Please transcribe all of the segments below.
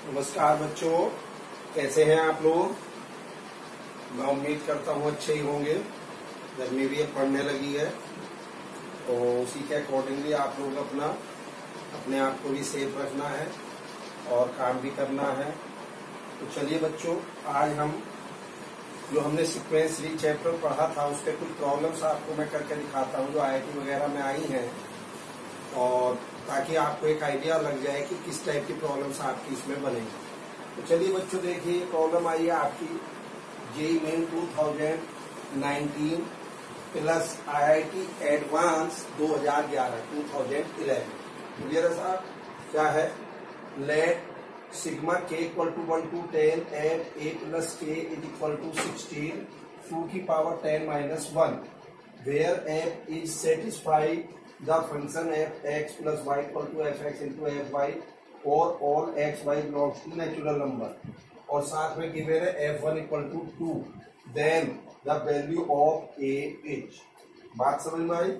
नमस्कार बच्चों, कैसे हैं आप लोग। मैं उम्मीद करता हूँ अच्छे ही होंगे। गर्मी भी अब पड़ने लगी है तो उसी के अकॉर्डिंगली आप लोग अपने आप को भी सेफ रखना है और काम भी करना है। तो चलिए बच्चों, आज हम जो हमने सीक्वेंस 3 चैप्टर पढ़ा था उसके कुछ प्रॉब्लम्स आपको मैं करके दिखाता हूँ जो IIT वगैरह में आई हैं, और ताकि आपको एक आइडिया लग जाए कि किस टाइप की प्रॉब्लम्स आपकी इसमें बनेंगी। तो चलिए बच्चों, देखिए प्रॉब्लम आई है आपकी JEE Main 2019 plus IIT advance 2011। Clear है साहब। क्या है? Let sigma k equal to 1 to 10 at a plus k is equal to 16 2 की power 10 minus 1 where f is satisfied the function f(x plus y) equal to f(x into f(y) or all x y belongs to natural number, और साथ में given है f1 equal to 2 then the value of a is। बात समझ में आई?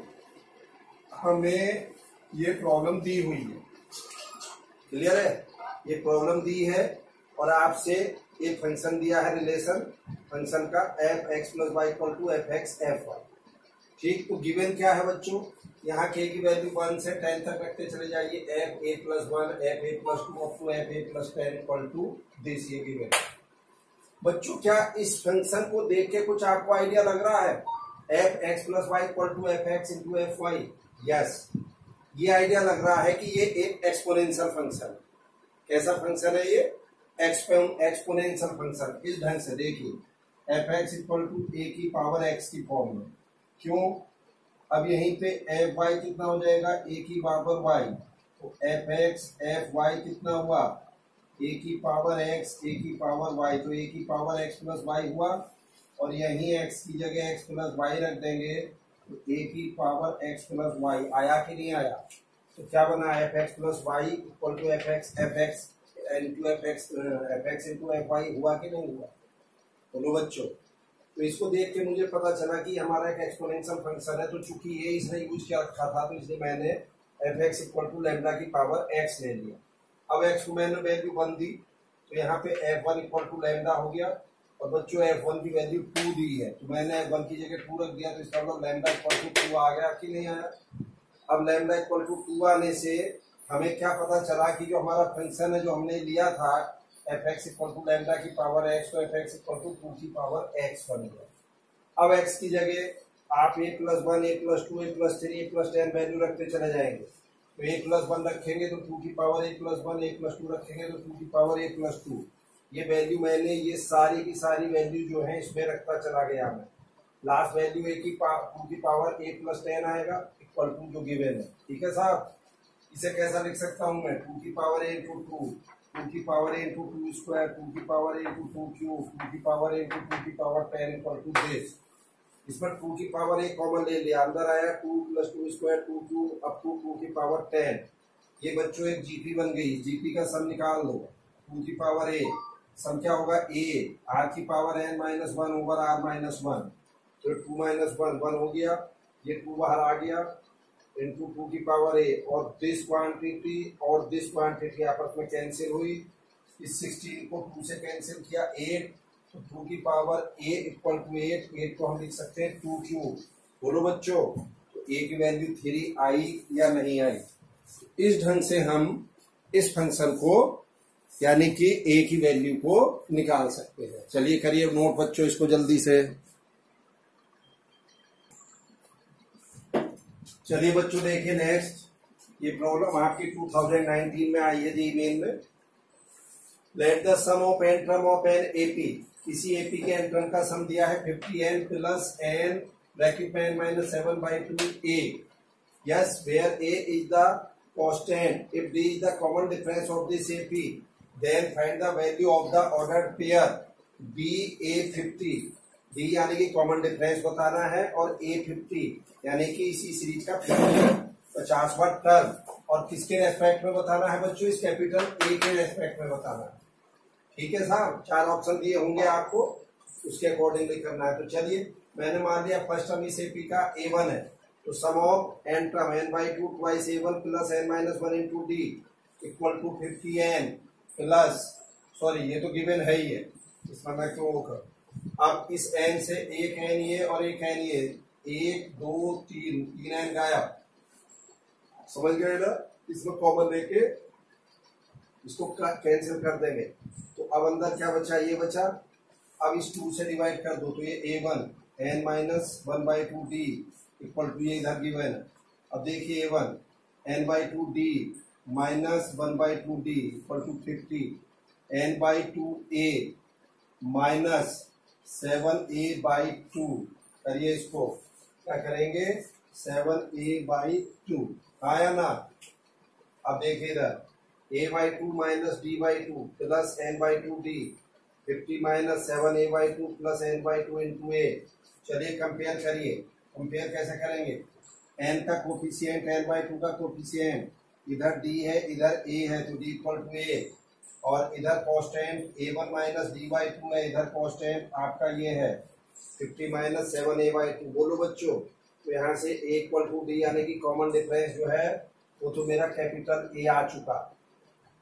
हमें ये problem दी हुई है, क्लियर है? ये प्रॉब्लम दी है और आपसे एक फंक्शन दिया है, रिलेशन फंक्शन का f(x plus y) equal to f(x f(y)। ठीक, तो गिवन क्या है बच्चों? यहाँ k की वैल्यू 1 से 10 तक रखते चले जाइए। f(a plus 1) f(a plus 2) up to f(a plus 10) equal to this, ये गिवन। बच्चों, क्या इस फंक्शन को देख के कुछ आपको आइडिया लग रहा है? f(x plus y) equal to f(x into f(y)। Yes, ये आइडिया लग रहा है कि ये एक एक्सपोनेंशियल फंक्शन। कैसा फंक्शन है ये? Exponential function. इस ढंग से देखिए, f(x इक्वल टू a की पावर x की फॉर्म में। क्यों? अब यहीं पे f(y) कितना हो जाएगा? a की पावर y, तो f(x f(y) कितना हुआ? a की पावर x a की पावर y, तो a की पावर x प्लस y हुआ, और यहीं x की जगह x प्लस y रख देंगे तो a की पावर x प्लस y आया कि नहीं आया? तो क्या बना? f(x plus y) equal to f(x into f(y) हुआ कि नहीं हुआ? बोलो बच्चों। तो इसको देख के मुझे पता चला कि हमारा एक एक्सपोनेंशियल फंक्शन है, तो चूंकि ये इसने यूज किया रखा था तो इसलिए मैंने f(x इक्वल टू लैम्डा की पावर x ले लिया। अब x को मैंने वैल्यू 1 दी, तो यहाँ पे f1 इक्वल टू लैम्डा हो गया, और बच्चों f1 की वैल्यू 2 दी है, तो मैंने f1 की जगह 2 रख दिया, तो इसका मतलब लैम्डा इक्वल टू 2 आ गया कि नहीं आया? अब लैम्डा इक्वल टू 2 आने से हमें क्या पता चला कि जो हमारा फंक्शन है जो हमने लिया था f(x इक्वल टू लैम्डा की पावर x, तो f(x इक्वल टू 2 की पावर x बन गया। अब x की जगह आप a plus 1 a plus 2 a plus 3 a plus 10 value रखते चले जाएंगे। तो a प्लस 1 रखेंगे तो 2 की power a plus 1, a plus 2 रखेंगे तो 2 की पावर a प्लस 2। ये वैल्यू मैंने ये सारी की सारी वैल्यू जो है इसमें रखता चला गया मैं। लास्ट वैल्यू 2 की पावर a प्लस 10 आएगा इक्वल टू जो गिवन है। ठीक है साहब। इसे कैसा लिख सकता हूं मैं? 2 की पावर a इंटू 2 की पावर a इंटू 2 स्क्वायर 2 की पावर a इंटू 2 क्यूब 2 की पावर a इंटू 2 की पावर 10 इक्वल टू दिस। इसमें 2 की पावर a कॉमन ले लिया, अंदर आया 2 plus 2 square 2 cube up to 2 की पावर 10। ये बच्चों एक जीपी बन गई। जीपी का सम निकाल लो। 2 की पावर a सम क्या होगा? a r की power n minus 1 over r minus 1, तो 2 माइनस 1 1 हो गया, ये 2 बाहर आ गया इंटू 2 की पावर a, और दिस क्वांटिटी और दिस क्वांटिटी आपस में कैंसिल हुई। इस 16 को 2 से कैंसिल किया 8, तो 2 की पावर a इक्वल टू 8 को हम लिख सकते हैं 2 क्यूब। बोलो बच्चों, तो a की वैल्यू 3 आई या नहीं आई? इस ढंग से हम इस फंक्शन को यानी कि a की वैल्यू को निकाल सकते हैं। चलिए करिए नोट बच्चों इसको जल्दी से। चलिए बच्चों देखिए नेक्स्ट, ये प्रॉब्लम आपकी 2019 में आई है जेईई मेन में। Let the sum of n term of an AP. किसी एपी के एंट्रम का सम दिया है 50n प्लस n ब्रैकेट में n minus 7/2 a। Yes, where a is the constant, if d is the common difference of this AP, then find the value of the ordered pair b a 50। d यानी कि common difference बताना है, और a 50 यानी कि इसी series का 50वां term, और किसके रेस्पेक्ट में बताना है बच्चों? इस कैपिटल A के रेस्पेक्ट में बताना है। ठीक है साहब। 4 ऑप्शन दिए होंगे आपको, उसके अकॉर्डिंगली करना है। तो चलिए, मैंने मान लिया फर्स्ट टर्म इस एपी का a1 है, तो sum of N term n/2 twice a1 plus n minus 1 into D equal to 50n plus, sorry ये तो गिवन है ही है, इसमें मैं क्यों कर, अब इस एन से एक एन ये और एक एन ये, 1 2 3, 3 एन गायब, समझ गए ना। इसमें कॉमन लेके इसको कैंसिल कर देंगे, तो अब अंदर क्या बचा, ये बचा। अब इस 2 से डिवाइड कर दो, तो ये a1 n minus 1/2 d equal to, ये इधर गिवन है। अब देखिए a1 n/2 d minus 1/2 d equal to 50 n/2 a minus 7a/2, करिए इसको, क्या करेंगे 7a/2, आया ना। अब देखिए इधर a/2 minus d/2 plus n/2 d, 50 minus 7a/2 plus n/2 into a। चलिए कंपेयर करिए, कंपेयर कैसे करेंगे, n का कोफिशिएंट n/2 का कोफिशिएंट, इधर d है इधर a है, तो d इक्वल टू a, और इधर कॉन्स्टेंट a1 माइनस d/2 है, इधर कॉन्स्टेंट आपका ये है 50 माइनस 7a/2। बोलो बच्चों, तो यहाँ से a इक्वल टू d यानी कि कॉमन डिफरेंस जो है वो तो मेरा कैपिटल A आ चुका।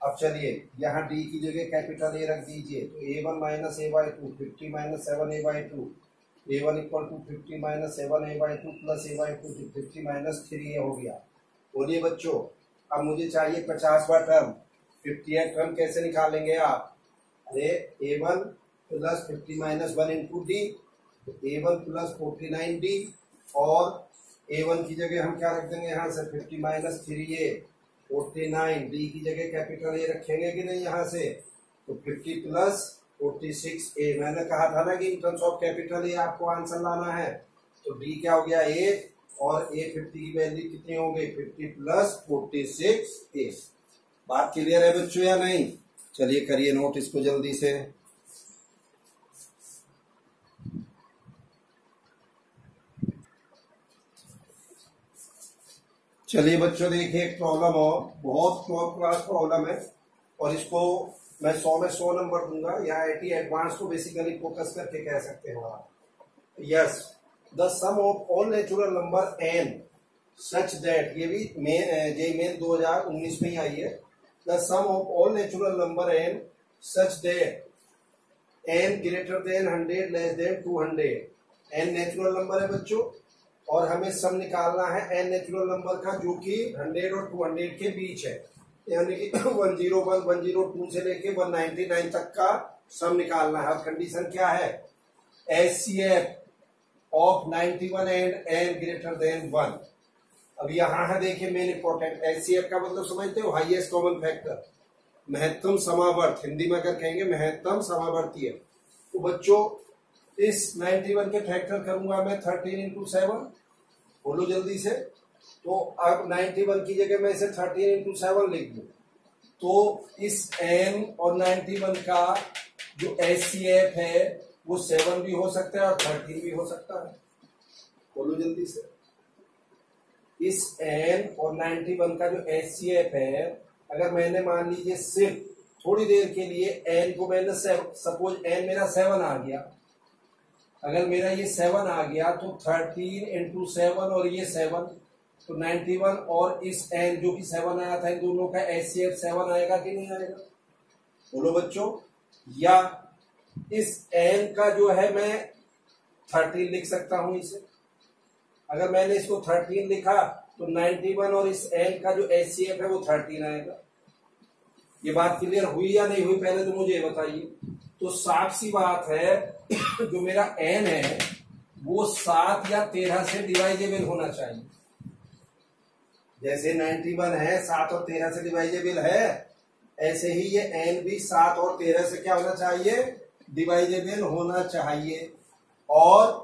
अब चलिए यहाँ d की जगह कैपिटल A रख दीजिए, तो a1 minus a/2 50 minus 7a/2, a1 equal to 50 minus 7a/2 plus a/2, 50 minus 3a हो गया। बोलिए बच्चों, अब मुझे चाहिए 50वां टर्म, 50th टर्म कैसे निकालेंगे आप, अरे a1 plus 50 minus 1 into D, a1 plus 49d, और a1 की जगह हम क्या रख देंगे यहाँ से 50 माइनस 3a 49, d की जगह कैपिटल A रखेंगे कि नहीं यहाँ से, तो 50 प्लस 46a। मैंने कहा था ना कि in terms of capital A आपको आंसर लाना है, तो d क्या हो गया 8, और a 50 की वैल्यू कितनी हो गई 50 प्लस 46a। बात क्लियर है बच्चों या नहीं, चलिए करिए नोट इसको जल्दी से। चलिए बच्चों देखिए, एक प्रॉब्लम हो, बहुत टॉप क्लास प्रॉब्लम है, और इसको मैं 100 में 100 नंबर दूंगा, या आईटी एडवांस को बेसिकली फोकस करके कह सकते हो आप। Yes, the sum of all natural number n such that, ये भी जेईई 2019 में ही आई है, the sum of all natural number n such that n greater than 100 less than 200। n natural number है बच्चों, और हमें सम निकालना है n नेचुरल नंबर का जो कि 100 और 200 के बीच है, यानी कि 101, 102 से लेके 199 तक का सम निकालना है। अब कंडीशन क्या है, HCF of 91 and n greater then 1। अब यहाँ है देखिए मेन इंपॉर्टेंट, HCF का मतलब समझते हो, हाईएस्ट कॉमन फैक्टर, महत्तम समावर्त, हिंदी में अगर कहेंगे महत्तम समावर्ती है। तो बच्चों इस 91 के फैक्टर करूंगा मैं 13 इंटू 7, बोलो जल्दी से, तो अब 91 की जगह मैं इसे 13 इंटू 7 लिख दूं, तो इस n और 91 का जो HCF है वो 7 भी हो सकता है और 13 भी हो सकता है, बोलो जल्दी से। इस n और 91 का जो HCF है, अगर मैंने मान लीजिए सिर्फ थोड़ी देर के लिए n को मैंने सपोज n मेरा 7 आ गया, अगर मेरा ये 7 आ गया तो 13 इंटू 7 और ये 7, तो 91 और इस n जो कि 7 आया था, इन दोनों का HCF 7 आएगा कि नहीं आएगा, बोलो बच्चों। या इस n का जो है मैं 13 लिख सकता हूं इसे, अगर मैंने इसको 13 लिखा तो 91 और इस n का जो HCF है वो 13 आएगा। ये बात क्लियर हुई या नहीं हुई, पहले तो मुझे बताइए। तो साफ सी बात है जो मेरा n है वो 7 या 13 से डिवाइजेबल होना चाहिए। जैसे 91 है 7 और 13 से डिवाइजेबल है, ऐसे ही ये n भी 7 और 13 से क्या होना चाहिए, डिवाइजेबल होना चाहिए। और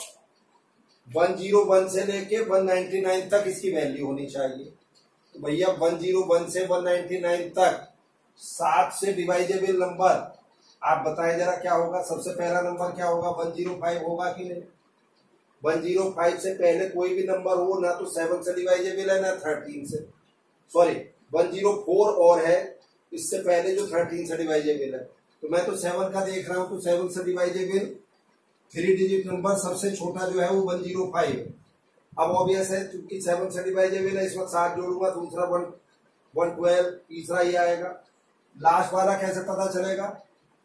101 से लेके 199 तक इसकी वैल्यू होनी चाहिए। तो भैया 101 से 199 तक 7 से डिवाइजेबल नंबर आप बताएं जरा क्या होगा। सबसे पहला नंबर क्या होगा, 105 होगा कि नहीं। 105 से पहले कोई भी नंबर हो ना तो 7 से डिवाइजेबल है ना 13 से, सॉरी 104 और है, इससे पहले जो 13 से डिवाइजेबल है। तो मैं तो 7 का देख रहा हूं, तो 7 से डिवाइजेबल 3 डिजिट नंबर सबसे छोटा जो है वो 105 है। अब ऑब्वियस है क्योंकि 7 से डिवाइजेबल है, इसमें 7 जोड़ूंगा, दूसरा 112, तीसरा ही आएगा। लास्ट वाला कैसे पता चलेगा?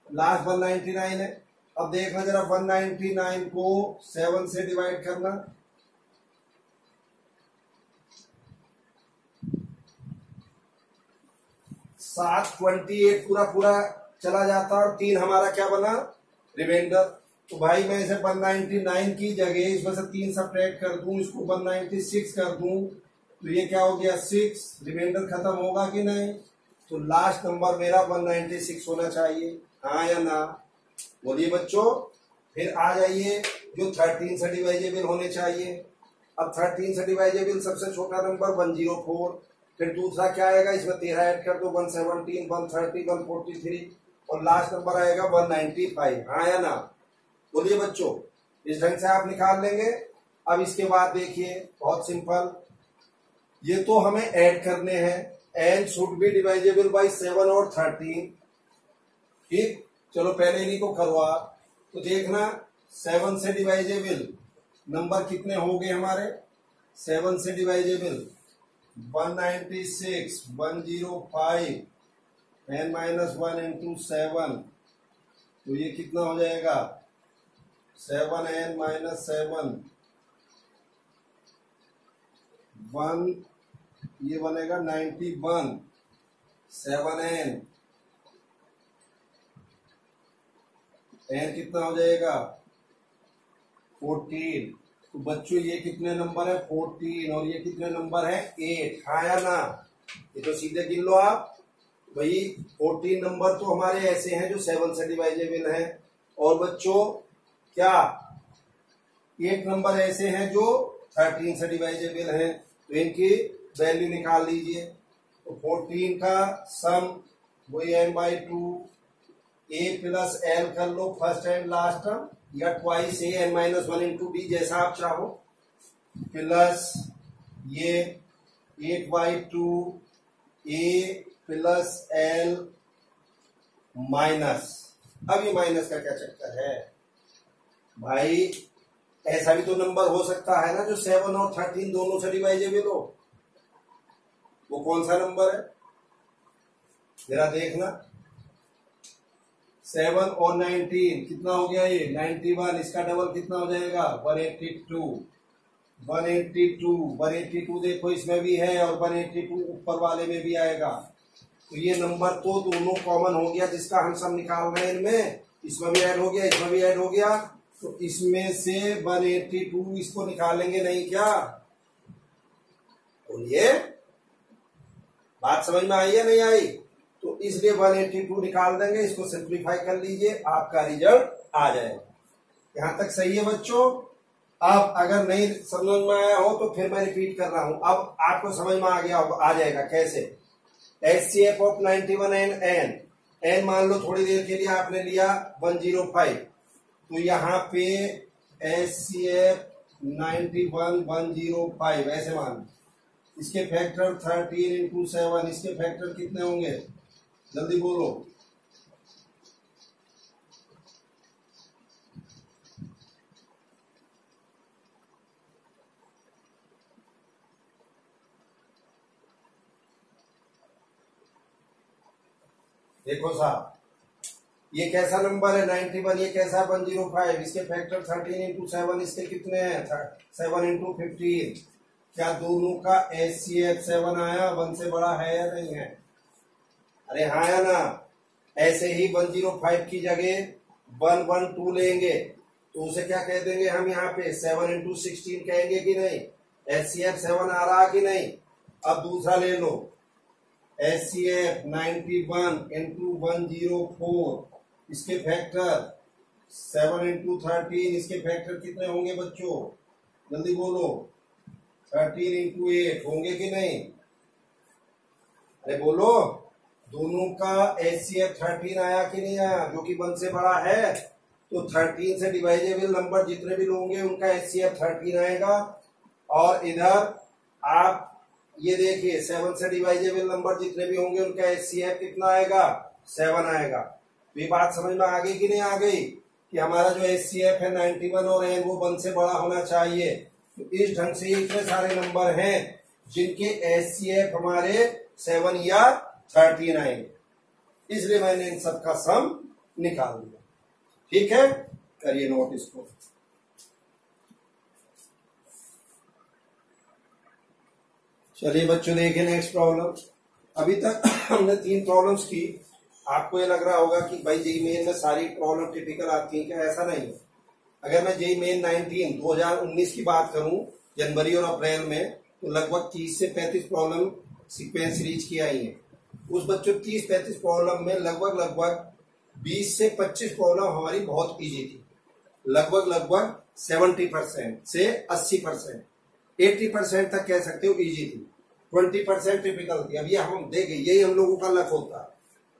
लास्ट 199 है। अब देखना जरा 199 को 7 से डिवाइड करना। 728 पूरा पूरा चला जाता और 3 हमारा क्या बना? रिमाइंडर। तो भाई मैं इसे 199 की जगह इसमें से 3 सब्ट्रैक्ट कर दूं, इसको 196 कर दूं, तो ये क्या हो गया? 6। रिमाइंडर खत्म होगा कि नहीं? तो लास्ट नंबर मेरा 196 होना चाहिए, हाँ या ना? बोलिए बच्चों। फिर आ जाइए जो 13 से डिवाइजेबल होने चाहिए। अब 13 से डिवाइजेबल सबसे छोटा नंबर 104। फिर दूसरा क्या आएगा? इसमें 13 ऐड कर दो, 117, 130, 143 और लास्ट नंबर आएगा 195, हाँ या ना? बोलिए बच्चों। इस ढंग से आप निकाल लेंगे। अब इसके बाद देखिए, बहुत सिंपल, ये तो हमें ऐड करने हैं। N should be divisible by 7 और 13। ठीक, चलो पहले इन्हीं को करवा। तो देखना 7 से डिवाइजेबल नंबर कितने हो गए हमारे? 7 से डिवाइजेबल 196, 105 n - 1 into 7, तो ये कितना हो जाएगा? 7n - 7 1, ये बनेगा 91। 7n कितना हो जाएगा? 14। तो बच्चों ये कितने नंबर है? 14। और ये कितने नंबर है? 8, हाँ या ना? ये तो सीधे गिन लो आप भाई। 14 नंबर तो हमारे ऐसे हैं जो 7 से डिवाइजेबल हैं, और बच्चों क्या 8 नंबर ऐसे हैं जो 13 से डिवाइजेबल हैं। तो इनकी वैल्यू निकाल लीजिए। तो 14 का सम वही n/2, a प्लस l कर लो फर्स्ट एंड लास्ट टर्म, या twice a n - 1 into d, जैसा आप चाहो, प्लस ये 8/2 a प्लस l माइनस। अब ये माइनस का क्या चक्कर है भाई? ऐसा भी तो नंबर हो सकता है ना जो 7 और 13 दोनों से डिवाइजेबल हो। वो कौन सा नंबर है जरा देखना? 7 और 19 कितना हो गया? ये 91। इसका डबल कितना हो जाएगा? 182। 182 देखो इसमें भी है, और 182 ऊपर वाले में भी आएगा। तो ये नंबर तो दोनों कॉमन हो गया, जिसका हम सब निकाल रहे हैं। इनमें इसमें भी ऐड हो गया, इसमें भी ऐड हो गया। तो इसमें से 182 इसको निकालेंगे नहीं क्या? बोलिए, बात समझ में आई या नहीं आई? तो इसलिए 182 निकाल देंगे, इसको सिंप्लीफाई कर लीजिए, आपका रिजल्ट आ जाएगा। यहां तक सही है बच्चों? अब अगर नहीं समझ में आया हो तो फिर मैं रिपीट कर रहा हूं। अब आपको समझ में आ गया, आ जाएगा कैसे? HCF ऑफ 91 एंड n मान लो थोड़ी देर के लिए आपने लिया 105, तो यहाँ पे HCF 91 105 ऐसे मान। इसके फैक्टर 13 into 7, इसके फैक्टर कितने होंगे? जल्दी बोलो। देखो साहब, ये कैसा नंबर है 91, ये कैसा 105, इसके फैक्टर 13 into 7, इसके कितने हैं? 7 into 15। क्या दोनों का HCF 7 आया? 1 से बड़ा है या नहीं है? अरे हाँ या ना? ऐसे ही 105 की जगह 112 लेंगे तो उसे क्या कह देंगे हम? यहाँ पे 7 into 16 कहेंगे कि नहीं? HCF 7 आ रहा कि नहीं? अब दूसरा ले लो, HCF 91 into 104, इसके फैक्टर 7 into 13, इसके फैक्टर कितने होंगे बच्चों? जल्दी बोलो। 13 into 8 होंगे कि नहीं? अरे बोलो। दोनों का HCF 13 आया कि नहीं आया? जो कि 1 से बड़ा है, तो 13 से डिवाइजेबल नंबर जितने भी होंगे उनका HCF 13 आएगा। और इधर आप ये देखिए 7 से डिवाइजेबल नंबर जितने भी होंगे उनका HCF कितना आएगा? 7 आएगा। तो ये बात समझ में आ गई कि नहीं आ गई? कि हमारा जो HCF है 91 और n वो 1 से बड़ा होना चाहिए। तो इस ढंग से इतने सारे नंबर हैं जिनके HCF हमारे 7 या 13 आएंगे। इसलिए मैंने इन सब का सम निकाल दिया। ठीक है, करिए नोट इसको। चलिए बच्चों देखिए नेक्स्ट प्रॉब्लम। अभी तक हमने 3 प्रॉब्लम्स की। आपको ये लग रहा होगा कि भाई जेईई मेन में सारी प्रॉब्लम टिपिकल आती है क्या? ऐसा नहीं है। अगर मैं जेईई मेन 2019 की बात करूं जनवरी और अप्रैल में, तो लगभग 30 से 35 प्रॉब्लम सीक्वेंस सीरीज की आई है। उस बच्चों 30-35 प्रॉब्लम में लगभग 20 से 25 प्रॉब्लम हमारी बहुत इजी थी। लगभग 70% से 80%, 80% तक कह सकते हो इजी थी। 20% टिपिकल थी। अब ये हम देखें, यही हम लोगों का लक होता है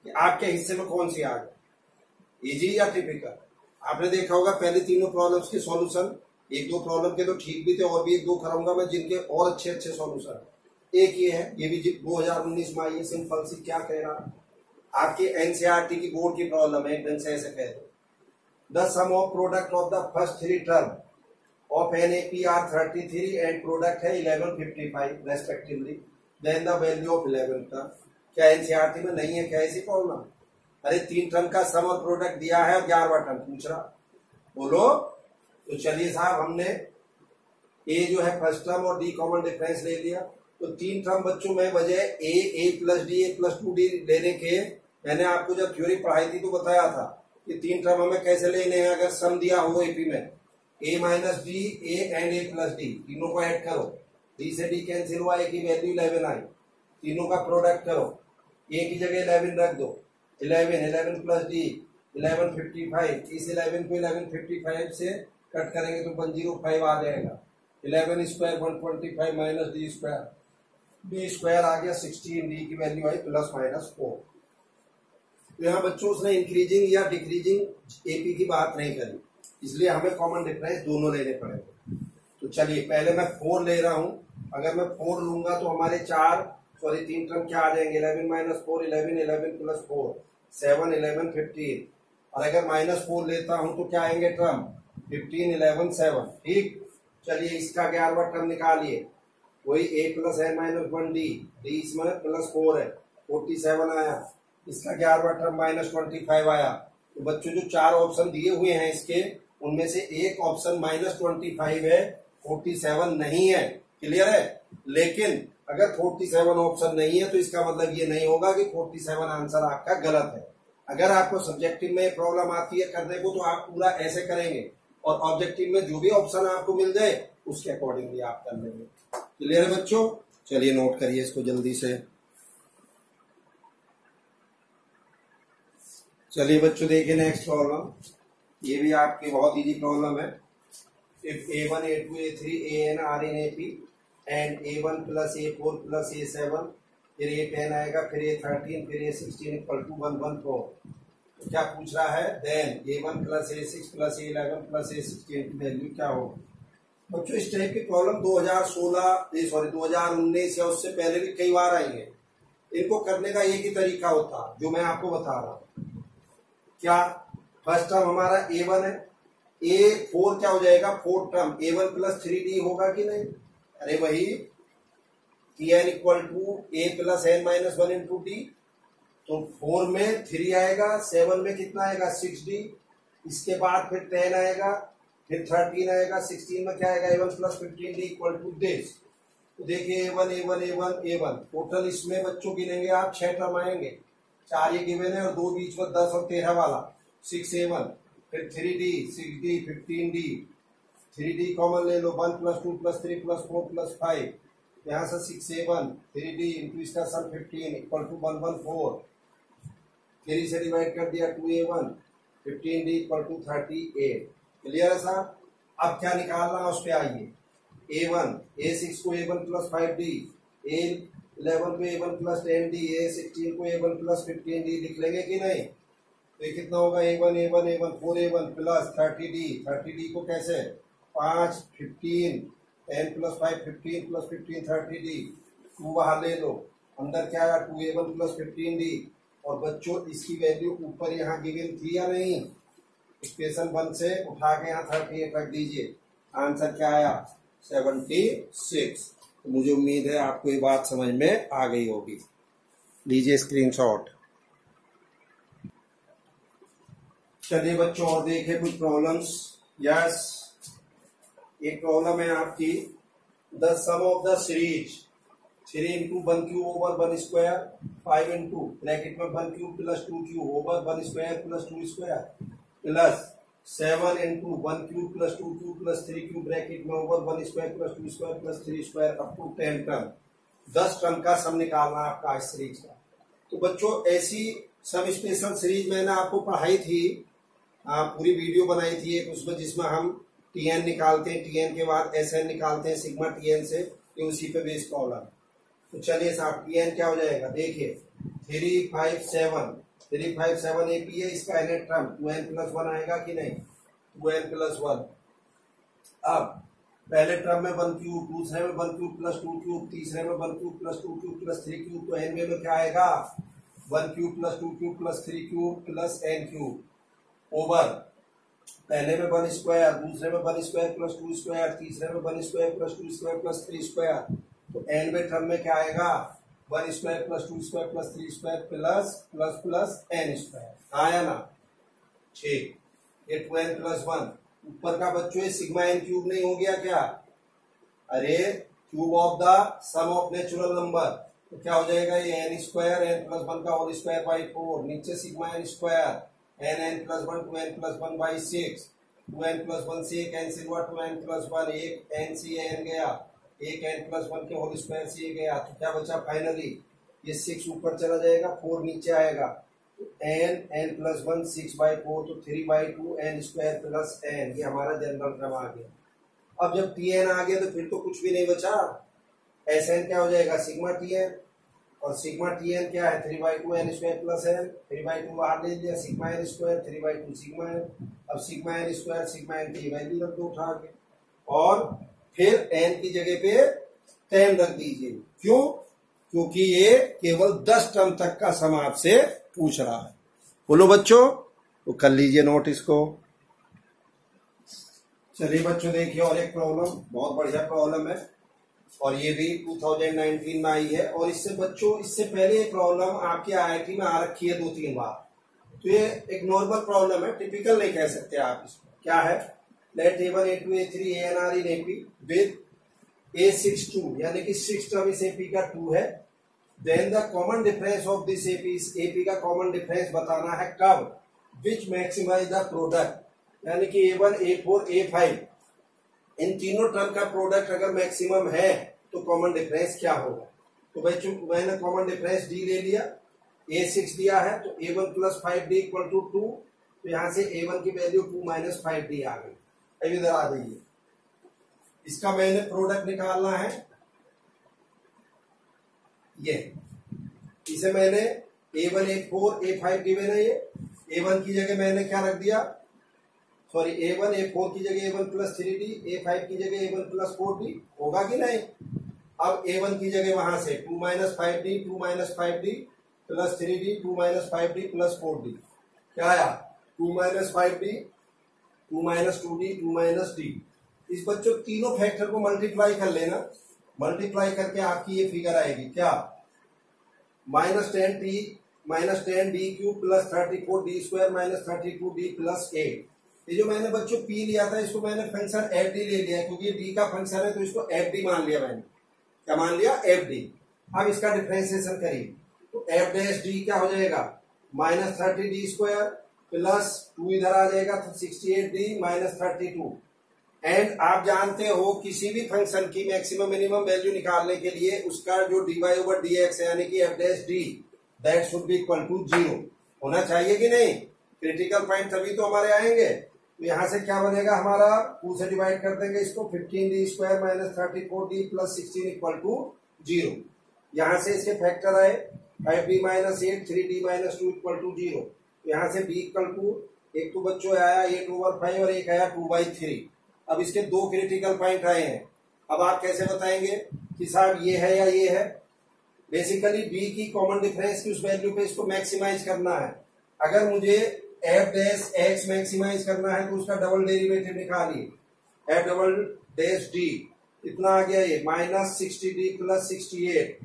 कि आपके हिस्से में कौन सी आ गई, इजी या टिपिकल। आपने देखा होगा पहले तीनों प्रॉब्लम्स के सॉल्यूशन, 1-2 प्रॉब्लम के तो ठीक भी थे, और भी 1-2 कराऊंगा मैं जिनके और अच्छे सॉल्यूशन। एक ये है, ये भी 2019 में आई है, सिंपल सी। क्या कह रहा, आपके एनसीईआरटी की बोर्ड की प्रॉब्लम है, एकदम से ऐसे कह दो, the sum of product of the first 3 term of NAPR 33 and product है 1155 respectively, then the value of 11 term. क्या एनसीईआरटी में नहीं है क्या ऐसी प्रॉब्लम? अरे 3 टर्म का सम और प्रोडक्ट दिया है और 11वां टर्म पूछ रहा, बोलो। तो चलिए साहब, हमने ए जो है फर्स्ट टर्म और डी कॉमन डिफरेंस ले लिया। तो 3 टर्म बच्चों में बजाय ए प्लस डी, ए प्लस 2डी लेने के, मैंने आपको जब थ्योरी पढ़ाई थी तो बताया था कि 3 टर्म हमें कैसे लेने हैं। अगर सम दिया हो एपी में A minus D, A and A plus D, तीनों को ऐड करो, डी से डी कैंसिल हुआ, ए की वैल्यू 11 आई। तीनों का प्रोडक्ट करो, ए की जगह 11 रख दो, 11 प्लस डी 1155। इस 11 को 1155 से कट करेंगे तो 105 आ जाएगा। 11 square 125 minus D square, D square आ गया 16, डी की वैल्यू आई प्लस माइनस 4। तो यहाँ बच्चों उसने इंक्रीजिंग या डिक्रीजिंग एपी की बात नहीं करी, इसलिए हमें कॉमन डिफरेंस दोनों लेने पड़ेंगे। तो चलिए पहले मैं 4 ले रहा हूं। अगर मैं 4 लूंगा तो हमारे 3 टर्म क्या आ जाएंगे, 11 माइनस 4 11, 11 प्लस 4 7, 11 15। और अगर -4 लेता हूं तो क्या आएंगे टर्म, 15 11 7। ठीक, चलिए इसका 11वां टर्म निकालिए, वही a plus n minus 1d, D इसमें प्लस 4 है, 47 आया। इसका 11वां टर्म -25 आया। तो बच्चों जो 4 ऑप्शन दिए हुए हैं इसके, उनमें से एक ऑप्शन -25 है, 47 नहीं है। क्लियर है? लेकिन अगर 47 ऑप्शन नहीं है तो इसका मतलब ये नहीं होगा कि 47 आंसर आपका गलत है। अगर आपको सब्जेक्टिव में प्रॉब्लम आती है करने को, तो आप पूरा ऐसे करेंगे, और ऑब्जेक्टिव में जो भी ऑप्शन आपको मिल जाए उसके अकॉर्डिंगली आप कर लेंगे। क्लियर है बच्चों? चलिए नोट करिए इसको जल्दी से। चलिए बच्चों देखिए नेक्स्ट प्रॉब्लम। ये भी आपकी बहुत इजी प्रॉब्लम है। If A1 A2 A3 AN are in AP and A1 plus A4 plus A7, फिर A10 आएगा, फिर A13, फिर A16 इक्वल टू 114। तो क्या पूछ रहा है, then A1 plus A6 plus A11 plus A16 की वैल्यू क्या होगी? बच्चों इस टाइप की प्रॉब्लम 2019 या उससे पहले भी कई बार आई है। इनको करने का एक ही तरीका होता है जो मैं आपको बता रहा हूं। क्या, फर्स्ट टर्म हमारा A1 है, A4 क्या हो जाएगा, 4 टर्म A1 प्लस 3D होगा कि नहीं? अरे वही Tn equal to A plus n minus 1 into d. तो 4 में 3 आएगा, 7 में कितना आएगा 6D, इसके बाद फिर 10 आएगा, फिर 13 आएगा, 16 में क्या आएगा A1 plus 15D equal to this. तो देखिए A1 टोटल इसमें बच्चों गिनेंगे आप 6 टर्म आएंगे, 4 ये गिवन है और 2 बीच में 10 और 13 वाला 6A1, फिर 3D 6D 15D, 3D common ले लो, 1 प्लस 2 प्लस 3 प्लस 4 प्लस 5, यहाँ से 6A1 3D इंटू इसका सम 15 इक्वल टू 114। 3 से डिवाइड कर दिया 2A1, 15D equal to 38। Clear है साहब? अब क्या निकालना है उस पे आइए। A1 A6 को A1 प्लस 5D, A11 को A1 प्लस 10D, A16 को A1 प्लस 15D लिख लेंगे कि नहीं? तो ये कितना होगा, A1 4A1 प्लस 30D को कैसे 5 15 10 प्लस 5 15 प्लस 15 30D, 2 बाहर ले लो, अंदर क्या आया 2A1 प्लस 15D। और बच्चों इसकी वैल्यू ऊपर यहाँ गिवन थी या नहीं, इक्वेशन 1 से उठा के यहाँ 38 रख दीजिए, आंसर क्या आया 76। तो मुझे उम्मीद है आपको ये बात समझ में आ गई होगी। लीजिए स्क्रीनशॉट। चलिए बच्चों और देखें कुछ प्रॉब्लम्स। यस, एक प्रॉब्लम है आपकी, the sum of the series 3 into 1 cube over 1 square 5 into bracket में 1 cube plus 2 cube over 1 square plus 2 square plus 7 into 1 cube plus 2 cube plus 3 cube bracket में over 1 square plus 2 square plus 3 square up to 10 term. 10 term का sum निकालना आपका इस series का। तो बच्चों ऐसी सम स्पेशल सीरीज मैंने आपको पढ़ाई थी, पूरी वीडियो बनाई थी एक उसमें, जिसमें हम टीएन निकालते हैं, टीएन के बाद एसएन निकालते हैं सिग्मा टीएन से, ये उसी पे बेस्ड प्रॉब्लम। तो चलिए साहब टीएन क्या हो जाएगा, देखिए 357 एपी है, इसका एन टर्म 2n प्लस 1 आएगा कि नहीं, 2n प्लस 1। अब पहले टर्म में 1 क्यूब, दूसरे में 1 क्यूब प्लस 2 क्यूब, तीसरे में 1 cube plus 2 cube plus 3 cube, तो एन में क्या आएगा 1 cube plus 2 cube plus 3 cube plus n cube over पहले में 1 स्क्वायर, दूसरे में 1 स्क्वायर प्लस 2 स्क्वायर, तीसरे में 1 square plus 2 square plus 3 square, तो एन में टर्म में क्या आएगा 1 square plus 2 square plus 3 square plus plus plus n square. आया ना, ठीक। ये 2n प्लस 1 ऊपर का बच्चों ये सिग्मा एन क्यूब नहीं हो गया क्या, अरे cube of the sum of natural number, तो क्या हो जाएगा ये एन स्क्वायर एन प्लस 1 का होल स्क्वायर बाई 4, नीचे sigma N square n plus 1 2n plus 1 by 6, 2n plus 1 से एक एन से हुआ 2n प्लस 1, एक एन से एन गया, एक एन प्लस 1 के होल स्क्वायर से ये गया, तो क्या बचा फाइनली ये 6 ऊपर चला जाएगा, 4 नीचे आएगा, एन प्लस 1 6 बाई 4, तो 3 by 2 N square plus n, ये हमारा जनरल टर्म आ गया। अब जब टी एन आ गया तो फिर तो कुछ भी नहीं बचा, एस एन क्या हो जाएगा सिग्मा टी एन, और सिग्मा टी एन क्या है 3 by 2 N square plus N, 3 by 2 बाहर ले लिया, sigma N square 3 by 2 sigma N, अब sigma N square sigma N की वैल्यू रख दो उठा के, और फिर एन की जगह पे 10 रख दीजिए। क्यों, क्योंकि ये केवल 10 टर्म तक का सम आपसे पूछ रहा है। बोलो बच्चों, तो कर लीजिए नोट इसको। चलिए बच्चों देखिए और एक प्रॉब्लम, बहुत बढ़िया प्रॉब्लम है, और ये भी 2019 में आई है, और इससे बच्चों इससे पहले ये प्रॉब्लम आपके आईआईटी में आ रखी है 2-3 बार। तो ये एक नॉर्मल प्रॉब्लम है, टिपिकल नहीं कह सकते आप इसको। क्या है, let A1 A2 A3 ANR in AP with A62, यानी कि 6 टर्म इस AP का 2 है, then the common difference of this AP, इस AP का कॉमन डिफरेंस बताना है कब, विच मैक्सिमाइज द प्रोडक्ट, यानी कि A1 A4 A5 इन तीनों टर्म का प्रोडक्ट अगर मैक्सिमम है तो कॉमन डिफरेंस क्या होगा। तो बच्चों मैंने कॉमन डिफरेंस D ले लिया, A6 दिया है, तो A1 plus 5D equal to 2, तो यहां से A1 की वैल्यू 2 माइनस 5D आ गई। अब इधर आ जाइए, इसका मैंने प्रोडक्ट निकालना है, ये इसे मैंने A1 A4 A5 गिवन है, ये A1 की जगह मैंने क्या रख दिया, सॉरी A1 A4 की जगह A1 प्लस 3D, A5 की जगह A1 प्लस 4D, होगा कि नहीं। अब A1 की जगह वहां से 2 minus 5D 2 minus 5D plus 3D 2 minus 5D plus 4D, क्या आया 2 minus 5D 2 minus 2D 2 minus D। इस बच्चों तीनों फैक्टर को मल्टीप्लाई कर लेना, मल्टीप्लाई करके आपकी ये फिगर आएगी क्या, -10D cube plus 34D square minus 32D plus 8। ये जो मैंने बच्चों P लिया था इसको मैंने फंक्शन FD ले लिया, क्योंकि D का फंक्शन है तो इसको FD मान लिया मैंने, क्या मान लिया FD। अब इसका डिफरेंशिएशन करिए, तो F डैश D क्या हो जाएगा माइनस 30D स्क्वायर प्लस 2 इधर आ जाएगा तो 68D माइनस 32। एंड आप जानते हो किसी भी फंक्शन की मैक्सिमम मिनिमम वैल्यू निकालने के लिए उसका जो dy/dx है यानी कि f dash d that should be equal to 0 होना चाहिए कि नहीं। क्रिटिकल पॉइंट तभी तो हमारे आएंगे। तो यहां से क्या बनेगा हमारा, 2 से डिवाइड कर देंगे इसको, 15d square minus 34d plus 16 equal to 0। यहां से इसके फैक्टर आए 5d minus 8 3d minus 2 equal to 0। यहां से b इक्वल टू, एक तो बच्चों आया 8/5 और एक आया 2/3। अब इसके 2 क्रिटिकल पॉइंट आए हैं। अब आप कैसे बताएंगे कि साहब ये है या ये है। बेसिकली b की कॉमन डिफरेंस की उस वैल्यू पे इसको मैक्सिमाइज करना है। अगर मुझे f डैश x मैक्सिमाइज करना है तो उसका डबल डेरिवेटिव निकालिए, f डबल डैश d इतना आ गया ये माइनस 60d प्लस 68।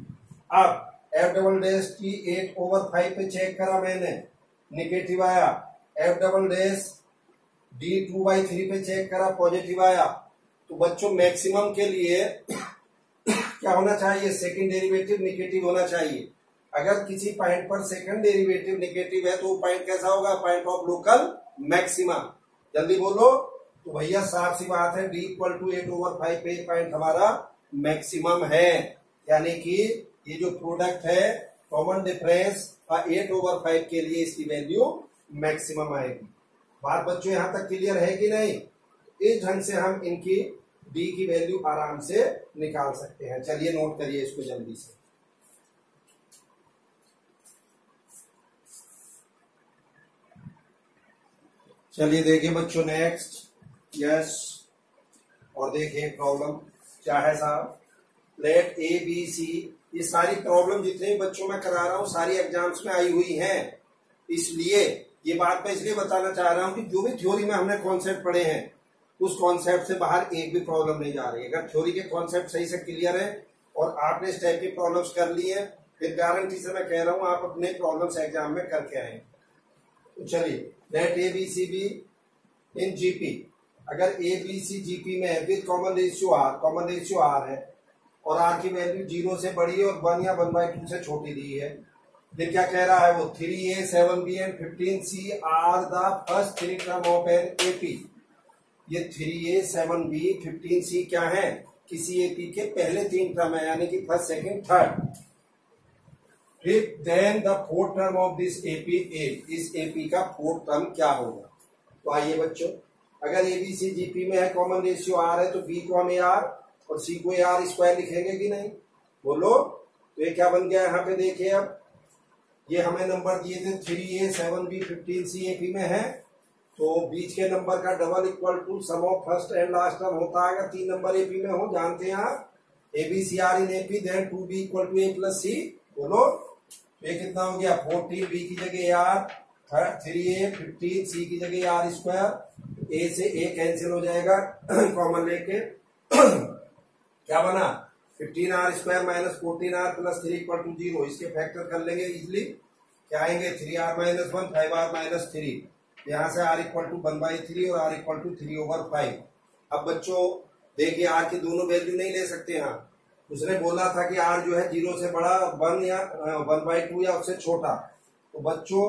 अब f डबल डैश d 8/5 पे चेक करा मैंने, निगेटिव आया, एफ डबल डैश डी 2/3 पे चेक करा, पॉजिटिव आया। तो बच्चों मैक्सिमम के लिए क्या होना चाहिए, सेकंड डेरिवेटिव निगेटिव होना चाहिए। अगर किसी पॉइंट पर सेकंड डेरिवेटिव निगेटिव है तो वो पॉइंट कैसा होगा, पॉइंट ऑफ लोकल मैक्सिमा। जल्दी बोलो। तो भैया साफ सी बात है, डी इक्वल टू 8/5 पे पॉइंट हमारा मैक्सिमम है, यानी कि ये जो प्रोडक्ट है कॉमन डिफरेंस 8/5 के लिए इसकी वैल्यू मैक्सिमम आएगी। बात बच्चों यहां तक क्लियर है कि नहीं? इस ढंग से हम इनकी डी की वैल्यू आराम से निकाल सकते हैं। चलिए नोट करिए इसको जल्दी से। चलिए देखिए बच्चों नेक्स्ट। यस, और देखिए प्रॉब्लम क्या है साहब, लेट ए बी सी। ये सारी प्रॉब्लम जितने बच्चों में करा रहा हूं सारी एग्जाम्स में आई हुई हैं, इसलिए ये बात मैं इसलिए बताना चाह रहा हूं कि जो भी थ्योरी में हमने कॉन्सेप्ट पढ़े हैं उस कॉन्सेप्ट से बाहर एक भी प्रॉब्लम नहीं जा रही। अगर थ्योरी के कॉन्सेप्ट सही से क्लियर है और आपने इस टाइप की प्रॉब्लम्स कर ली है, फिर गारंटी से मैं कह रहा हूं आप अपने प्रॉब्लम्स एग्जाम में करके आए। तो चलिए, let A B C be in GP. अगर ए बी सी जीपी में है विद कॉमन रेशियो आर है और आर की वैल्यू 0 से बड़ी है और 1 या 1/2 से छोटी दी है, फिर क्या कह रहा है वो, 3a 7b and 15c are the first 3 term of an AP. ये 3a 7b 15c क्या है, किसी एपी के पहले 3 टर्म है, यानी कि फर्स्ट सेकंड थर्ड। फिर then the fourth term of this AP A, इस एपी का फोर्थ टर्म क्या होगा। तो आइए बच्चों, अगर एबीसी जीपी में है कॉमन रेशियो आर है तो बी को हम आर और सी को आर स्क्वायर लिखेंगे कि नहीं, बोलो। तो ये क्या बन गया यहाँ पे देखिए, अब ये हमें नंबर दिए थे 3a 7b 15c एपी में है, तो बीच के नंबर का double equal to sum of first and last term होता है। अगर 3 नंबर एपी में हो, जानते हैं आप, ABC are in AP then 2b equal to a plus C. बोलो, ये कितना हो गया, 14 बी की जगह आर, 3a 15 सी की जगह आर स्क्वायर, ए से ए कैंसिल हो जाएगा कॉमन लेके क्या बना, 15r square minus 14r plus 3 equal to 0। इसके फैक्टर कर लेंगे इजिली, क्या आएंगे 3r माइनस 1 5r माइनस 3। यहाँ से r इक्वल टू 1/3 और r इक्वल टू 3/5। अब बच्चों देखिए r की दोनों वैल्यू नहीं ले सकते यहाँ, उसने बोला था कि r जो है 0 से बड़ा 1 या 1/2 या उससे छोटा। तो बच्चों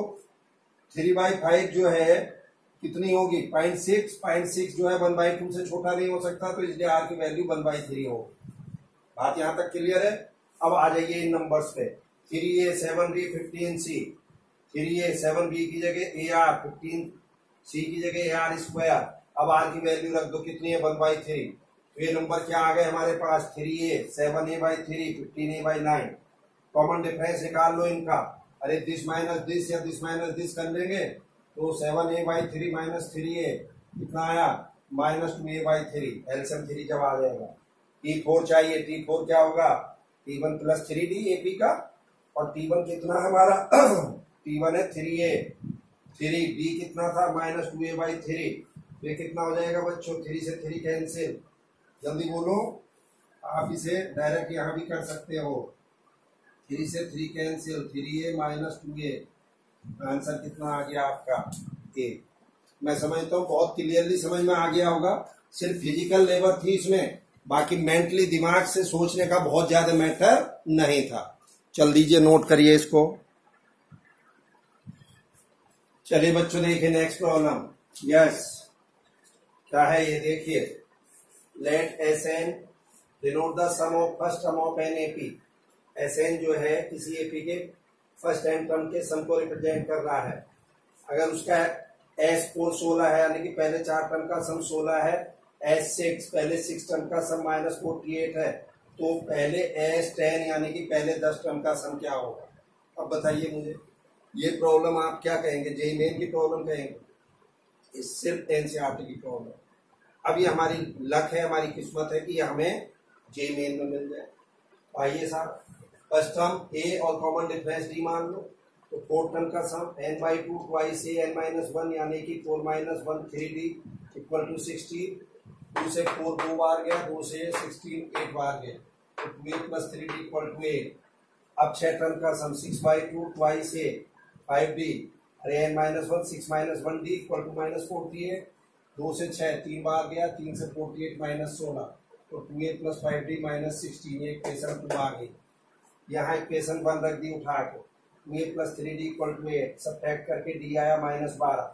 3/5 जो है कितनी होगी, 0.6 जो है 1/2 से छोटा नहीं हो सकता, तो इसलिए r की वैल्यू 1/3 होगी। बात यहां तक क्लियर है। अब आ जाइए इन नंबर्स पे, 3a 7b 15c, 3a 7b की जगह ar, 15c की जगह ar स्क्वायर। अब r की वैल्यू रख दो, कितनी है 1/3। तो ये नंबर क्या आ गए हमारे पास, 3a 7a/3 15a/9। Common difference निकाल लो इनका, अरे दिस माइनस दिस या दिस माइनस दिस कर लेंगे, तो 7a/3 माइनस 3a कितना आया, -2a/3। एलसीएम 3 जब आ जाएगा। T4 चाहिए, T4 क्या होगा, T1 प्लस 3D एपी का, और T1 कितना है हमारा T1 है 3a, 3D कितना था -2a/3। ये कितना हो जाएगा बच्चों, 3 से 3 कैंसिल। जल्दी बोलो, आप इसे डायरेक्ट यहाँ भी कर सकते हो, 3 से 3 cancel, 3a minus 2a। Answer कितना आ गया आपका, ए। मैं समझता हूँ बहुत क्लियरली समझ में आ गया होगा। सिर्फ फिजिकल लेबर थी इसमें, बाकी मेंटली दिमाग से सोचने का बहुत ज्यादा मैटर नहीं था। चल दीजिए, नोट करिए इसको। चलिए बच्चों देखिए नेक्स्ट प्रॉब्लम। यस, क्या है ये देखिए, let S n denote the sum of first term of an AP. S n जो है किसी एपी के फर्स्ट एन टर्म के सम को रिप्रेजेंट कर रहा है। अगर उसका एस 16 है, यानी कि पहले 4 टर्म का सम 16 है, S6 पहले 6 टर्म का सम -48 है, तो पहले S10 यानी कि पहले 10 टर्म का सम क्या होगा। अब बताइए मुझे, ये प्रॉब्लम आप क्या कहेंगे, जेईई मेन की प्रॉब्लम कहेंगे, ये सिर्फ एनसीईआरटी की प्रॉब्लम। अब ये हमारी लक है, हमारी किस्मत है कि हमें जेईई मेन में मिल जाए। आइए साहब, फर्स्ट टर्म ए और कॉमन डिफरेंस डी मान लो, तो फोर्थ टर्म का सम n/2 ट्वाइस a n-1 यानी कि 4 - 1 3d इक्वल टू 16। 2 से 4 2 बार गया, 2 से 16 8 बार गया, तो 2a plus 3d equal to 8। अब 6 टर्म का सम 6/2 ट्वाइस a 5d अरे n minus one 6 minus 1 d equal to minus 48। 2 से 6 3 बार गया, 3 से 48 माइनस 16, तो 2a प्लस 5d माइनस 16। ये इक्वेशन 2 आ गई। यहाँ इक्वेशन 1 रख दी उठा के, 2a plus 3d equal to 8, subtract करके d आया माइनस 12।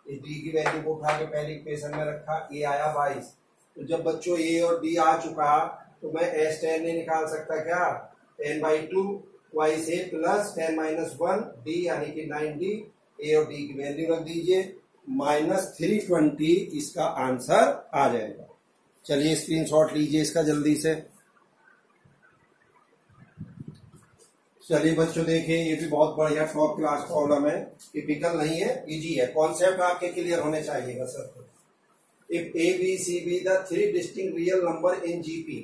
इस d की वैल्यू को उठा के पहले इक्वेशन में रखा, a आया 22। तो जब बच्चों a और d आ चुका तो मैं s tan नहीं निकाल सकता क्या, n/2 twice a plus 10 minus 1 d यानी कि 9d। a और d की वैल्यू रख दीजिए, माइनस 320 इसका आंसर आ जाएगा। चलिए स्क्रीनशॉट लीजिए इसका जल्दी से। चलिए बच्चों देखिए, ये भी बहुत बढ़िया टॉप क्लास प्रॉब्लम है, टिपिकल नहीं है, इजी है, कॉन्सेप्ट आपके क्लियर होने चाहिए sir. If a B C be the 3 distinct real number in GP,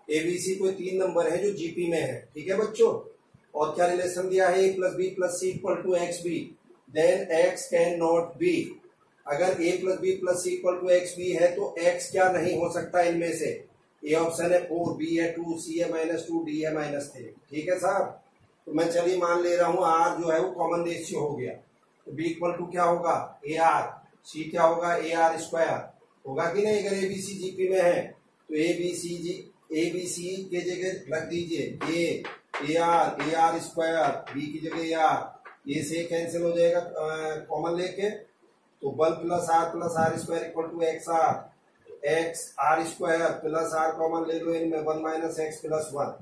a B c कोई 3 नंबर है जो जीपी में है, ठीक है बच्चों। और क्या रिलेशन दिया है, A plus B plus C equal to X B, then X can not be. अगर A plus B plus C equal to X B है तो एक्स क्या नहीं हो सकता इनमें से, ए ऑप्शन है 4, बी है 2, सी है -2, डी है -3, ठीक है साहब। तो मैं चलिए मान ले रहा हूं आर जो है वो कॉमन रेशियो हो गया, तो बी इक्वल टू क्या होगा ए आर, सी क्या होगा ए आर स्क्वायर होगा कि नहीं। अगर ए बी सी जीपी में है तो ए बी सी के जगह रख दीजिए ए आर स्क्वायर, बी की जगह ए आर, ए से कैंसिल हो जाएगा कॉमन लेके, तो 1 plus r square equal to x r square plus r common ले लो इनमें, 1 माइनस एक्स प्लस 1।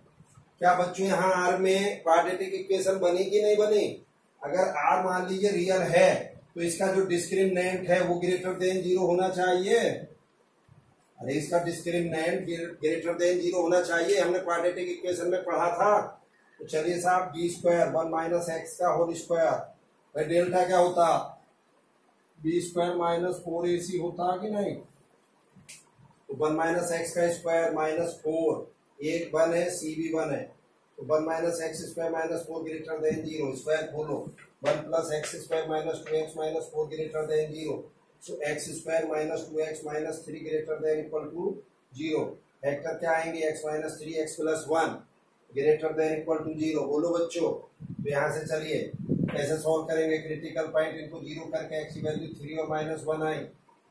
क्या बच्चों यहाँ आर में क्वाड्रेटिक इक्वेशन बनी कि नहीं बनी। अगर आर मान लीजिए रियल है तो इसका जो डिस्क्रिमिनेंट है वो ग्रेटर देन 0 होना चाहिए। अरे इसका डिस्क्रिमिनेंट ग्रेटर देन 0 होना चाहिए, हमने क्वाड्रेटिक इक्वेशन में पढ़ा था। तो चलिए साहब बी स्क्वायर 1 माइनस एक्स का होल स्क्वायर, डेल्टा क्या होता बी स्क्वायर माइनस 4ac होता कि नहीं। तो 1 माइनस एक्स का स्क्वायर माइनस 4, एक 1 है सी भी 1 है, तो 1 minus x square minus 4 greater than 0, square खोलो 1 plus x square minus 2x minus 4 greater than 0, so x square minus 2x minus 3 greater than equal to 0। Factor क्या आएंगे x minus 3x plus 1 greater than equal to 0। बोलो बच्चों, तो यहाँ से चलिए कैसे सॉल्व करेंगे, क्रिटिकल पॉइंट इनको 0 करके x की वैल्यू 3 और -1 आई,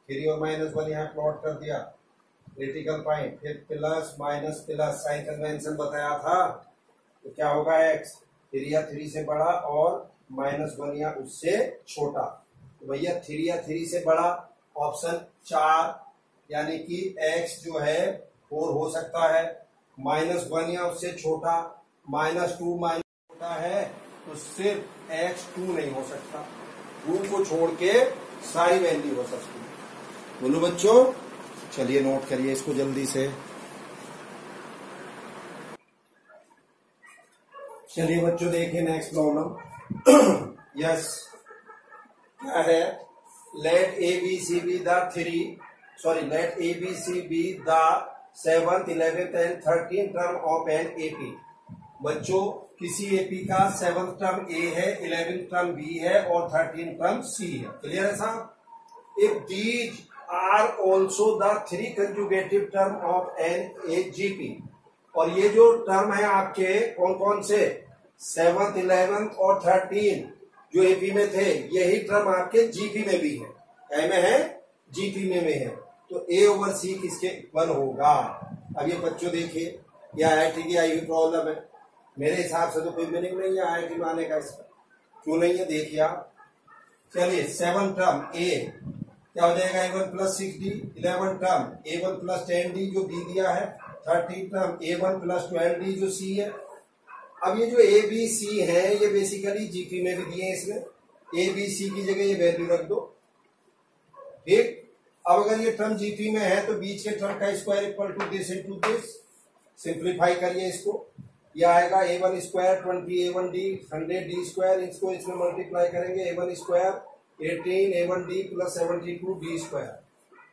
3 और -1 यहाँ प्लॉट कर दिया क्रिटिकल पॉइंट, फिर plus minus plus sign convention बताया था, तो क्या होगा x 3 या 3 से बड़ा और -1 या उससे छोटा। तो भैया 3 या 3 से बड़ा ऑप्शन 4 यानी कि x जो है 4 हो सकता है, -1 या उससे छोटा -2 छोटा है तो सिर्फ x 2 नहीं हो सकता, 2 को छोड़ के सारी वैल्यू हो सकती है। बोलो बच्चों, चलिए नोट करिए इसको जल्दी से। चलिए बच्चों देखिए नेक्स्ट प्रॉब्लम। यस क्या है, let A B C be the 7th 11th and 13th term of an AP. बच्चों किसी एपी का 7th टर्म ए है, 11th टर्म बी है और 13th टर्म सी है। क्लियर है साहब। If these are also the 3 conjugative term of an A GP, और ये जो टर्म है आपके कौन कौन से 7th 11th और 13 जो एपी में थे, यही टर्म आपके जीपी में भी है, क्या में है जीपी में है, तो ए ओवर सी किसके इक्वल होगा। अब ये बच्चों देखिए, ये आईआईटी की आई हुई प्रॉब्लम है, मेरे हिसाब से तो कोई मीनिंग नहीं है आईआईटी में आने का, इसका क्यों नहीं है देखिए आप। चलिए 7th टर्म ए क्या हो जाएगा A1 plus 6D, 11th term A1 plus 10D जो बी दिया है, 13th term A1 plus 12D जो सी है। अब ये जो ए बी सी है ये बेसिकली जीपी में भी दिए हैं, इसमें ए बी सी की जगह ये वैल्यू रख दो, ठीक। अब अगर ये टर्म जीपी में है तो बीच के टर्म का square equal to this into this, simplify करिए इसको, ये आएगा A1 square 20 A1D 100D square, इसको इसमें मल्टीप्लाई करेंगे A1 square 18 A1D plus 72 D square.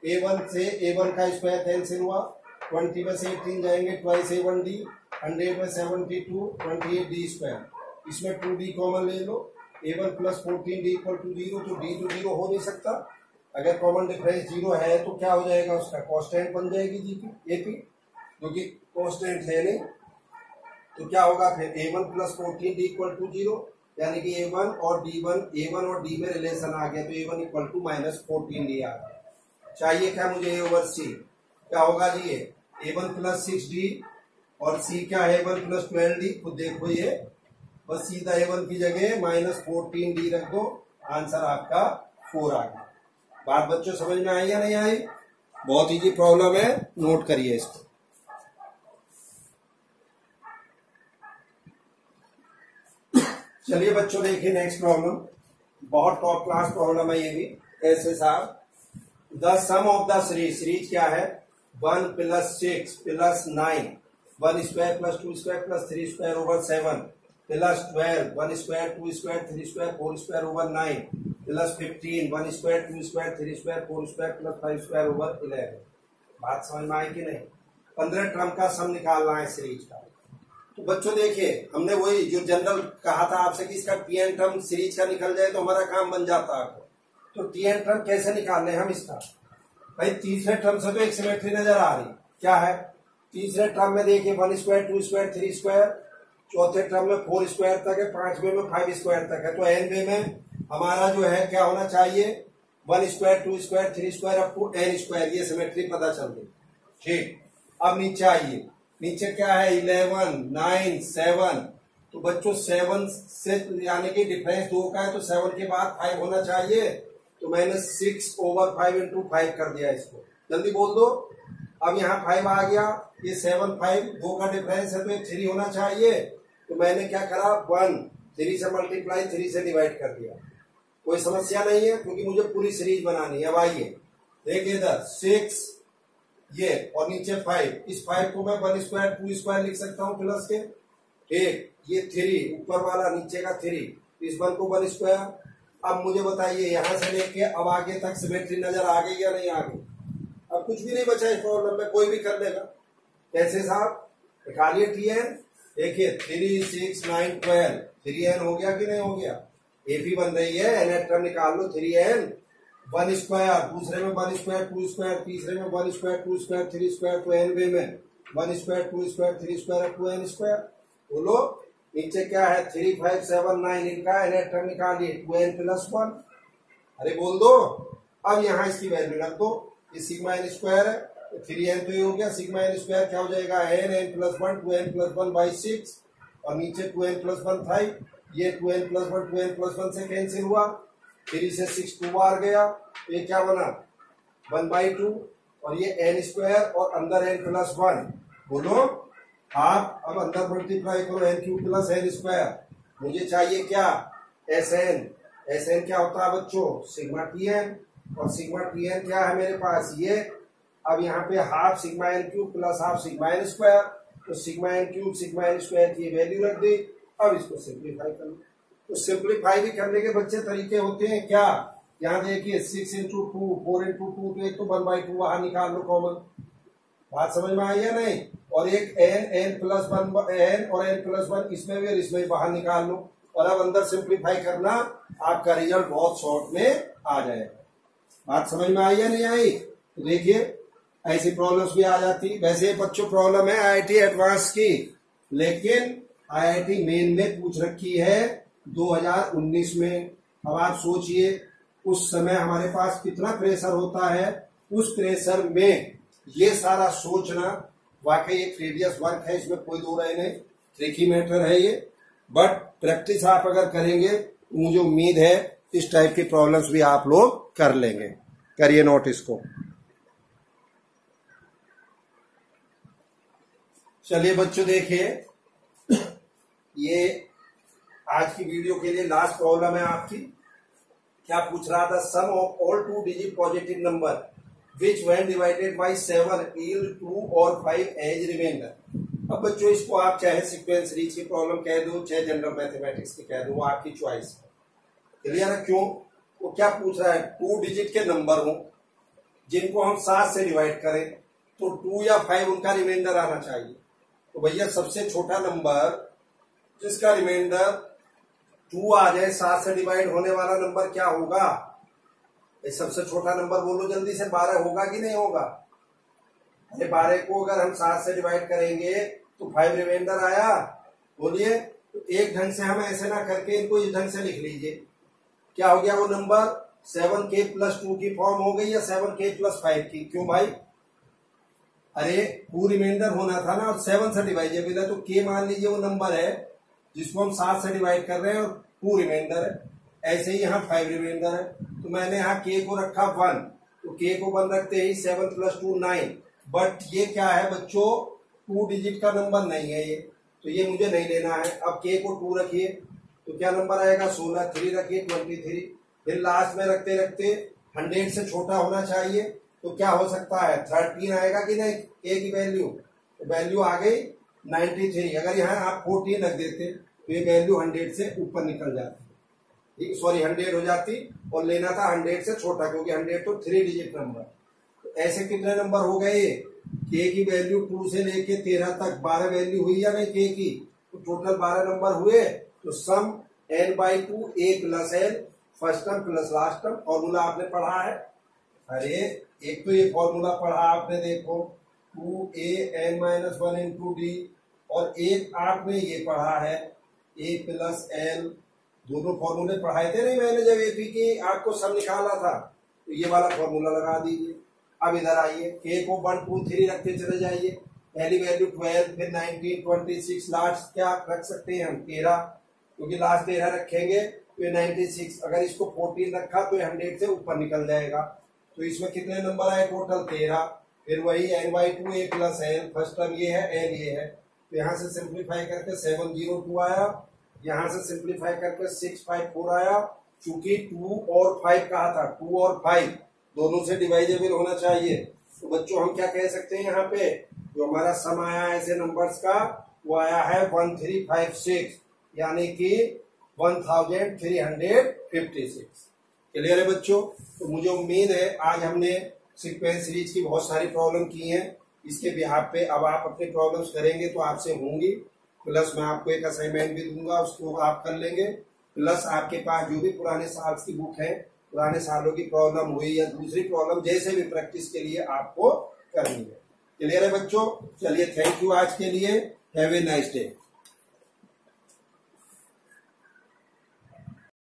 A1 से A1 का स्क्वायर कैंसिल हुआ, 20 में से 18 जाएंगे ट्वाइस A1D, 100 में 72 28D स्क्वायर, इसमें 2D कॉमन ले लो, A1 plus 14D equal to 0, तो D तो 0 हो नहीं सकता। अगर कॉमन डिफरेंस 0 है तो क्या हो जाएगा, उसका कांस्टेंट बन जाएगी जीपी एपी, क्योंकि कांस्टेंट है नहीं, तो क्या होगा फिर A1 plus 14D equal to 0, यानी कि A1 और D1, A1 और D में रिलेशन आ गया, तो A1 इक्वल टू -14D आ गया। चाहिए क्या मुझे A ओवर C, क्या होगा जी ये A1 प्लस 6D और C क्या है A1 प्लस 12D। खुद देखो ये बस सीधा A1 की जगह -14D रख दो, आंसर आपका 4 आ गया। बात बच्चों समझ में आई या नहीं आई? बहुत इजी प्रॉब्लम है, नोट करिए इसको। चलिए बच्चों देखिए नेक्स्ट प्रॉब्लम, बहुत टॉप क्लास प्रॉब्लम है ये भी। ऐसे साहब, the sum of the series क्या है 1 + 6 + 9 1² + 2² + 3² ओवर 7 + 12 1² 2² 3² 4² ओवर 9 + 15 1² 2² 3² 4² + 5² ओवर 11। बात समझ में आई कि नहीं? 15 टर्म का सम निकालना है सीरीज का। तो बच्चों देखिए, हमने वही जो जनरल कहा था आपसे कि इसका TN टर्म सीरीज का निकल जाए तो हमारा काम बन जाता है। तो TN टर्म कैसे निकालने हम इसका? भाई तीसरे टर्म से तो एक सिमेट्री नजर आ रही, क्या है? तीसरे टर्म में देखिए 1² 2² 3², चौथे टर्म में 4² तक है, पांचवे में 5² तक है। तो nवे में हमारा जो है क्या होना चाहिए 1² 2² 3² अप टू n², ये सिमेट्री पता चल गई। ठीक, अब नीचे आइए, नीचे क्या है 11 9 7। तो बच्चों 7 से यानी कि डिफरेंस 2 का है, तो 7 के बाद 5 होना चाहिए। तो मैंने 6 ओवर 5 इंटू 5 कर दिया इसको, जल्दी बोल दो। अब यहाँ 5 आ गया, ये 7 5 2 का डिफरेंस है, तो ये 3 होना चाहिए। तो मैंने क्या करा 1 3 से मल्टीप्लाई 3 से डिवाइड कर दिया। कोई समस्या नहीं है क्योंकि मुझे पूरी सीरीज बनानी है। अब आइए देखिए इधर 6 ये और नीचे 5, इस 5 को मैं 1² 2² लिख सकता हूँ प्लस के। ठीक, ये 3 ऊपर वाला नीचे का 3, इस 1 को 1²। अब मुझे बताइए यहां से लेके अब आगे तक सिमेट्री नजर आ गई या नहीं आ गई? अब कुछ भी नहीं बचा इस प्रॉब्लम में, कोई भी कर लेगा। कैसे साहब? निकालिए TN। देखिए 3 6 9 12 3n हो गया कि नहीं हो गया? AP बन रही है, n टर्म निकाल लो 3n 1², दूसरे में 1² 2², तीसरे में 1² 2² 3², तो nवे में 1² 2² 3² अप टू n²। बोलो नीचे क्या है 3 5 7 9, इनका n टर्म निकालिए 2n + 1। अरे बोल दो। अब यहाँ इसकी वैल्यू रख दो, ये सिग्मा n² है, 3n तो ये हो गया, सिग्मा n² क्या हो जाएगा n + 1 2n + 1/6 और नीचे 2n + 1 था, ये 2n + 1 2n + 1 से कैंसिल हुआ, 3 से 6 2 बार गया, तो ये क्या बना 1/2 और ये n² और अंदर n + 1। बोलो आप अब अंदर मल्टीप्लाई करो n³ + n²। मुझे चाहिए क्या Sn। Sn क्या होता है बच्चों सिग्मा TN, और सिग्मा TN क्या है मेरे पास ये। अब यहाँ पे half sigma n³ + half sigma n², तो सिग्मा n³ सिग्मा n² की वैल्यू रख दी। अब इसको सिंप्लीफाई कर लो। तो सिंप्लीफाई भी करने के बच्चे तरीके होते हैं क्या? यहाँ देखिए 6 × 2 4 × 2, तो एक तो 1/2 वहां निकाल लो कॉमन। बात समझ में आई है नहीं? और एक n + 1 n और n + 1 इसमें भी और इसमें बाहर निकाल लो। और अब अंदर सिंप्लीफाई करना, आपका रिजल्ट बहुत शॉर्ट में आ जाएगा। बात समझ में आई या नहीं आई? तो देखिए ऐसी प्रॉब्लम्स भी आ जाती। वैसे बच्चों प्रॉब्लम है IIT एडवांस की, लेकिन IIT मेन में पूछ रखी है 2019 में। अब आप सोचिए उस समय हमारे पास कितना प्रेशर होता है, उस प्रेशर में ये सारा सोचना वाकई एक प्रीवियस वर्क है, इसमें कोई दो राय नहीं, ट्रिकी मैटर है ये। बट प्रैक्टिस आप अगर करेंगे तो मुझे उम्मीद है इस टाइप की प्रॉब्लम्स भी आप लोग कर लेंगे। करिए नोट इसको। चलिए बच्चों देखिए, ये आज की वीडियो के लिए लास्ट प्रॉब्लम है आपकी। क्या पूछ रहा था? Sum of all 2 digit positive number which when divided by 7 yield 2 और 5 एज रिमाइंडर। अब बच्चों इसको आप चाहे सीक्वेंस सीरीज की प्रॉब्लम कह दो, चाहे जनरल मैथमेटिक्स की कह दो, वो आपकी चॉइस है। क्लियर है? क्यों? वो क्या पूछ रहा है 2 डिजिट के नंबर हो जिनको हम 7 से डिवाइड करें, तो 2 या 5 उनका रिमाइंडर आना चाहिए। तो भैया सबसे छोटा नंबर जिसका रिमाइंडर 2 आ जाए, 7 से डिवाइड होने वाला नंबर क्या होगा? सबसे छोटा नंबर बोलो जल्दी से, 12 होगा कि नहीं होगा? अरे 12 को अगर हम 7 से डिवाइड करेंगे तो 5 रिमाइंडर आया, बोलिए तो एक ढंग से हम ऐसे ना करके इनको इस ढंग से लिख लीजिए। क्या हो गया वो नंबर 7k+2 की फॉर्म हो गई या 7k+5 की? क्यों भाई? अरे टू रिमाइंडर होना था ना, और 7 से डिवाइजेबल है, तो k मान लीजिए वो नंबर है जिसको हम 7 से डिवाइड कर रहे हैं, और 2 रिमाइंडर है। ऐसे ही यहाँ 5 रिमाइंडर है, तो मैंने यहाँ k को रखा 1, तो k को 1 रखते ही 7+2 9। बट ये क्या है बच्चों, 2 डिजिट का नंबर नहीं है ये, तो ये मुझे नहीं लेना है। अब k को 2 रखिए तो क्या नंबर आएगा 16, 3 रखिए 23, फिर लास्ट में रखते रखते 100 से छोटा होना चाहिए, तो क्या हो सकता है 13 आएगा कि नहीं, a की वैल्यू, तो वैल्यू आ गई 93। अगर यहाँ आप 14 रख देते तो ये वैल्यू 100 से ऊपर निकल जाती, सॉरी 100 हो जाती, और लेना था 100 से छोटा, क्योंकि 100 तो 3 डिजिट नंबर। तो ऐसे कितने नंबर हो गए? k की वैल्यू 2 से लेके 13 तक 12 वैल्यू हुई या नहीं k की, तो टोटल 12 नंबर हुए। तो सम n/2 a + n, first term plus last term. Formula आपने पढ़ा है, अरे एक तो ये फॉर्मूला पढ़ा आपने, देखो 2an-1 × d, और एक आपने ये पढ़ा है a + n, दोनों फॉर्मूले पढ़ाए थे नहीं मैंने जब एपी की आपको सब निकाला था, तो ये वाला फॉर्मूला लगा दीजिए। अब इधर आइए, k को 1 2 3 रखते चले जाइए, पहली वैल्यू 12, फिर 19, 26, लास्ट क्या रख सकते हैं हम 13, क्योंकि लास्ट 13 रखेंगे तो ये 96। अगर इसको 14 रखा तो 100 से ऊपर निकल जाएगा। तो इसमें कितने नंबर आए टोटल 13। फिर वही n/2 a + n, first term ये है, n ये है, तो यहाँ से सिंप्लीफाई करके 702 आया, यहाँ से सिंप्लीफाई करके 654 आया। चूंकि 2 और 5 कहा था, 2 और 5 दोनों से डिवाइजेबल होना चाहिए, तो बच्चों हम क्या कह सकते हैं यहाँ पे, जो हमारा सम आया ऐसे नंबर्स का वो आया है 1356, यानी कि 1356। क्लियर है बच्चों? तो मुझे उम्मीद है आज हमने सीक्वेंस सीरीज की बहुत सारी प्रॉब्लम की हैं, इसके बिहाफ पे अब आप अपने प्रॉब्लम्स करेंगे तो आपसे होंगी, प्लस मैं आपको एक असाइनमेंट भी दूंगा, उसको आप कर लेंगे, प्लस आपके पास जो भी पुराने साल की बुक है, पुराने सालों की प्रॉब्लम हुई या दूसरी प्रॉब्लम, जैसे भी प्रैक्टिस के लिए आपको करनी है। क्लियर है बच्चों? चलिए, थैंक यू आज के लिए, हैव ए नाइस डे।